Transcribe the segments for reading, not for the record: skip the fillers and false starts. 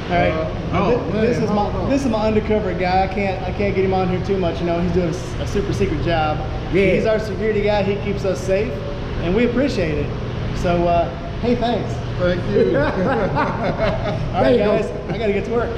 All right. This is my undercover guy. I can't get him on here too much. You know, he's doing a super secret job. Yeah. He's our security guy. He keeps us safe, and we appreciate it. So, hey, thanks. Thank you. All right, guys. I gotta get to work.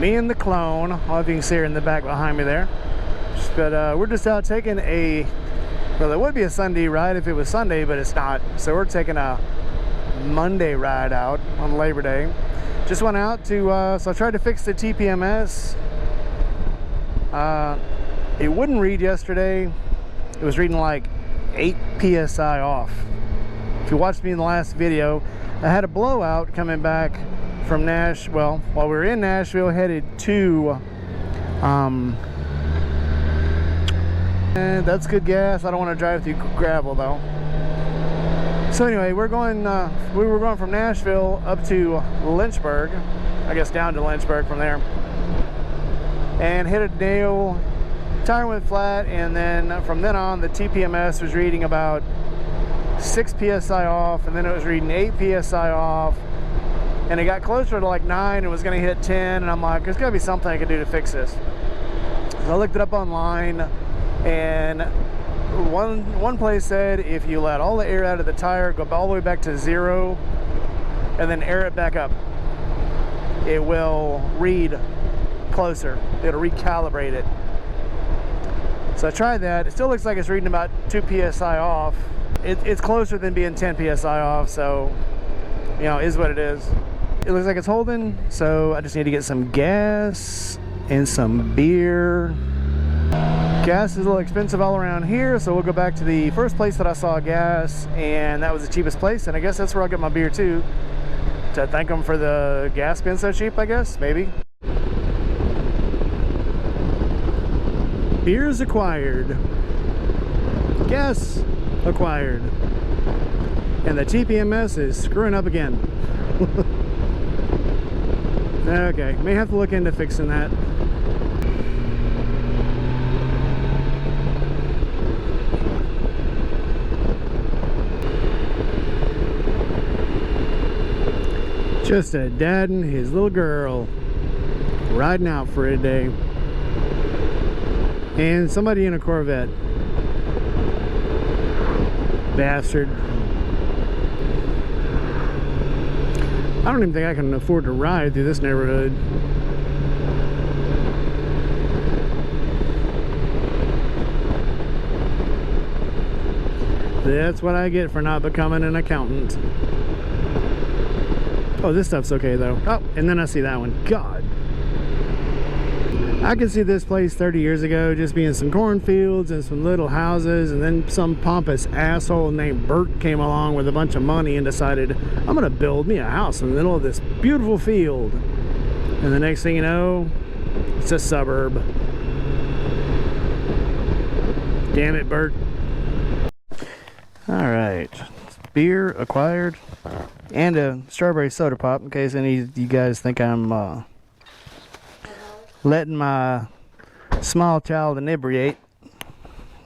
Me and the clone, all of you can see her in the back behind me there. But we're just out taking a, well, it would be a Sunday ride if it was Sunday, but it's not. So we're taking a Monday ride out on Labor Day. Just went out to, so I tried to fix the TPMS. It wouldn't read yesterday. It was reading like 8 PSI off. If you watched me in the last video, I had a blowout coming back from Nashville, while we were in Nashville, headed to and that's good gas. I don't want to drive through gravel though. So anyway, we were going from Nashville up to Lynchburg, I guess down to Lynchburg from there, and hit a nail. Tire went flat, and then from then on the TPMS was reading about 6 PSI off, and then it was reading 8 PSI off. And it got closer to like 9 and was going to hit 10, and I'm like, there's got to be something I can do to fix this. So I looked it up online, and one place said if you let all the air out of the tire, go all the way back to 0, and then air it back up, it will read closer. It'll recalibrate it. So I tried that. It still looks like it's reading about 2 PSI off. It's closer than being 10 PSI off, so, you know, is what it is. It looks like it's holding, so I just need to get some gas and some beer. Gas is a little expensive all around here, so we'll go back to the first place that I saw gas, and that was the cheapest place, and I guess that's where I'll get my beer too, to thank them for the gas being so cheap, I guess, maybe. Beers acquired. Gas acquired. And the TPMS is screwing up again. Okay, may have to look into fixing that. Just a dad and his little girl riding out for a day. And somebody in a Corvette. Bastard. I don't even think I can afford to ride through this neighborhood. That's what I get for not becoming an accountant. Oh, this stuff's okay though. Oh, and then I see that one. God. I could see this place 30 years ago just being some cornfields and some little houses, and then some pompous asshole named Bert came along with a bunch of money and decided, I'm gonna build me a house in the middle of this beautiful field. And the next thing you know, it's a suburb. Damn it, Bert. All right, beer acquired, and a strawberry soda pop in case any of you guys think I'm letting my small child inebriate.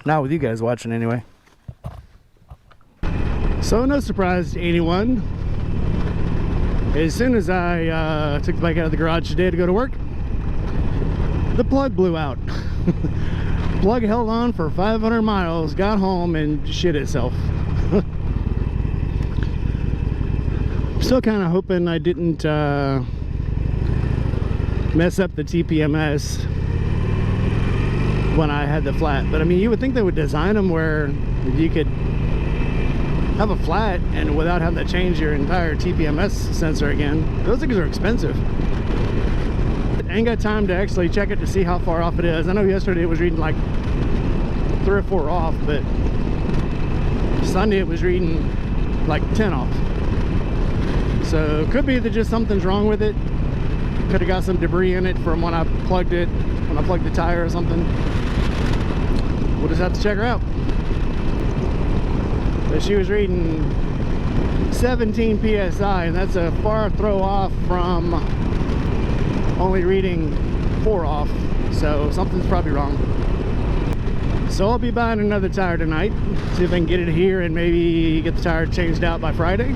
Not with you guys watching anyway. So no surprise to anyone, as soon as I took the bike out of the garage today to go to work, the plug blew out. Plug held on for 500 miles, got home and shit itself. Still kind of hoping I didn't mess up the TPMS when I had the flat, but I mean, you would think they would design them where you could have a flat and without having to change your entire TPMS sensor again. Those things are expensive. I ain't got time to actually check it to see how far off it is. I know yesterday it was reading like 3 or 4 off, but Sunday it was reading like 10 off. So could be that just something's wrong with it. Could have got some debris in it from when I plugged it, when I plugged the tire or something. we'll just have to check her out. But she was reading 17 psi, and that's a far throw off from only reading 4 off, so something's probably wrong. So I'll be buying another tire tonight, see if I can get it here and maybe get the tire changed out by Friday.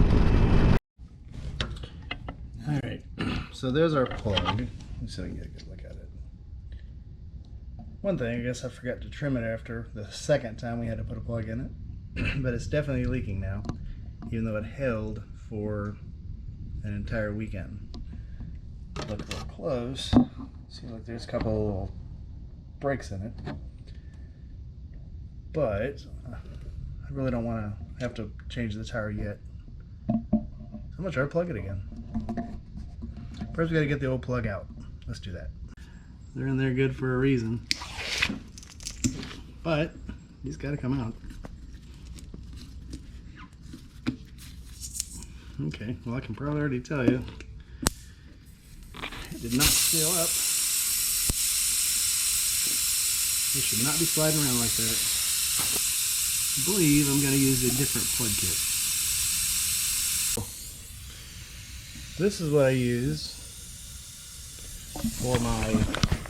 Alright, so there's our plug. Let's see if I can get a good look at it. One thing, I guess I forgot to trim it after the second time we had to put a plug in it. But it's definitely leaking now, even though it held for an entire weekend. Look real close. See, like there's a couple of little breaks in it. But I really don't want to have to change the tire yet. So I'm going to try to plug it again. First we got to get the old plug out. Let's do that. They're in there good for a reason. But he's got to come out. Okay, well I can probably already tell you it did not seal up. It should not be sliding around like that. I believe I'm going to use a different plug kit. This is what I use for my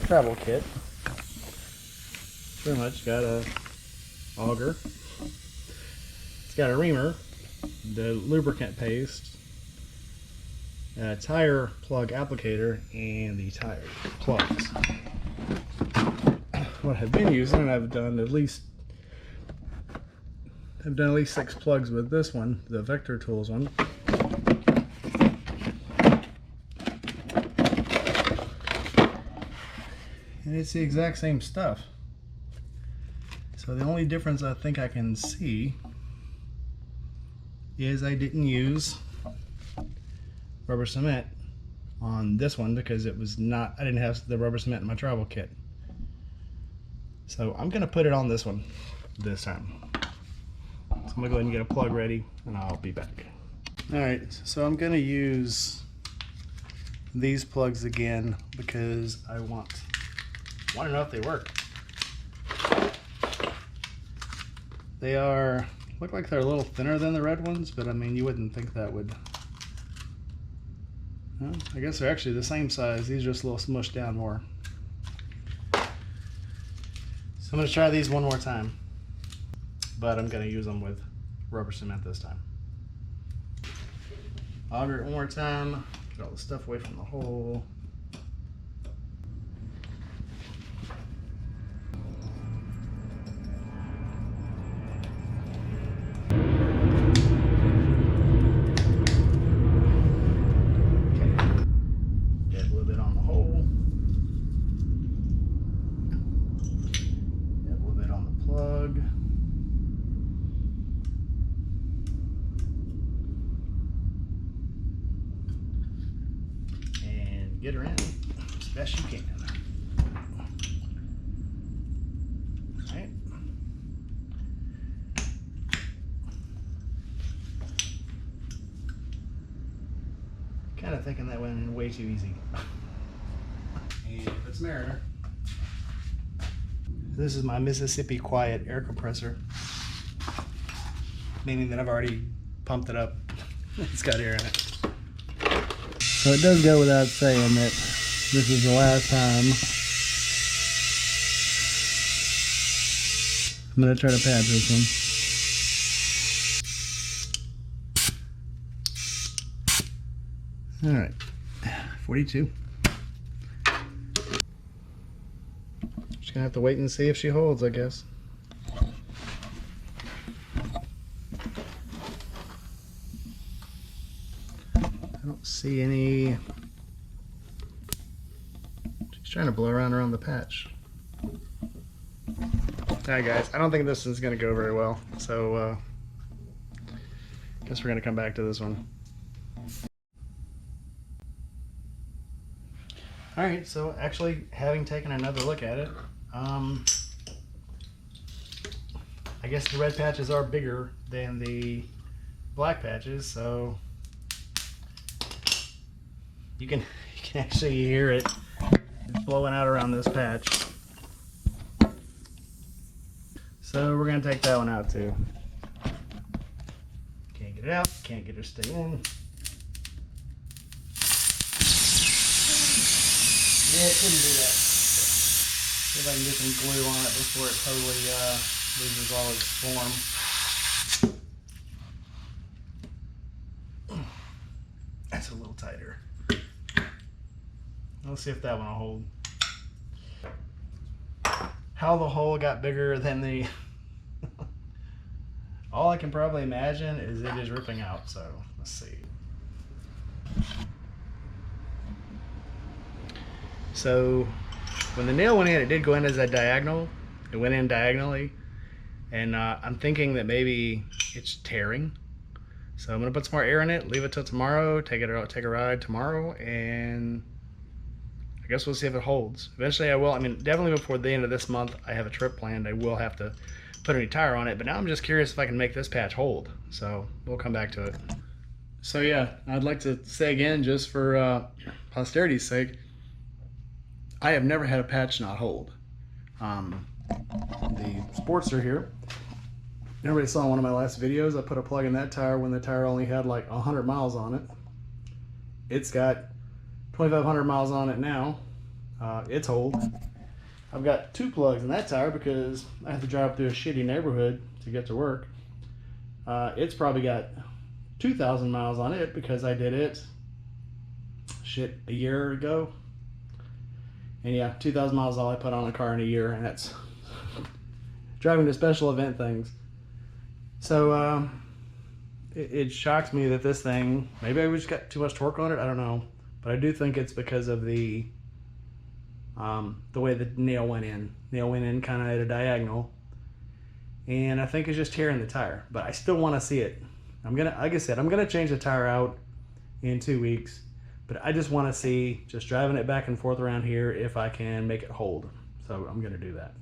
travel kit. Pretty much got a auger. It's got a reamer, the lubricant paste, a tire plug applicator, and the tire plugs. What I've been using, and I've done at least 6 plugs with this one, the Vector Tools one. And it's the exact same stuff. So the only difference I think I can see is I didn't use rubber cement on this one because it was not, I didn't have the rubber cement in my travel kit. So I'm gonna put it on this one this time. So I'm gonna go ahead and get a plug ready and I'll be back. Alright, so I'm gonna use these plugs again because I want to know if they work. They look like they're a little thinner than the red ones, but I mean you wouldn't think that would. Well, I guess they're actually the same size. These are just a little smushed down more. So I'm going to try these one more time, but I'm going to use them with rubber cement this time. Auger it one more time, get all the stuff away from the hole. Get her in as best you can. Alright. Kind of thinking that went in way too easy. And if it's Mariner. This is my Mississippi Quiet air compressor. Meaning that I've already pumped it up. It's got air in it. So it does go without saying that this is the last time I'm going to try to pad this one. Alright, 42. Just going to have to wait and see if she holds, I guess. I don't see any. She's trying to blow around the patch. Alright guys, I don't think this is going to go very well, so guess we're going to come back to this one. Alright, so actually having taken another look at it, I guess the red patches are bigger than the black patches, so you can actually hear it blowing out around this patch. So we're gonna take that one out too. Can't get it out, can't get it to stay in. Yeah, it couldn't do that. See if I can get some glue on it before it totally loses all its form. That's a little tighter. Let's see if that one will hold. How the hole got bigger than the... All I can probably imagine is it is ripping out, so let's see. So when the nail went in, it did go in as a diagonal. It went in diagonally, and I'm thinking that maybe it's tearing. So I'm gonna put some more air in it, leave it till tomorrow, take a ride tomorrow, and I guess we'll see if it holds. Eventually I will. I mean, definitely before the end of this month, I have a trip planned. I will have to put a new tire on it, but now I'm just curious if I can make this patch hold. So we'll come back to it. So yeah, I'd like to say again, just for posterity's sake, I have never had a patch not hold. The Sportster here, everybody saw one of my last videos, I put a plug in that tire when the tire only had like 100 miles on it. It's got 2,500 miles on it now. It's hold. I've got 2 plugs in that tire because I have to drive through a shitty neighborhood to get to work. It's probably got 2,000 miles on it because I did it a year ago. And yeah, 2,000 miles is all I put on a car in a year, and that's driving to special event things. So it shocks me that this thing, maybe I just got too much torque on it, I don't know. But I do think it's because of the way the nail went in. Nail went in kind of at a diagonal, and I think it's just tearing the tire. But I still want to see it. Like I said, I'm gonna change the tire out in 2 weeks. But I just want to see, just driving it back and forth around here, if I can make it hold. So I'm gonna do that.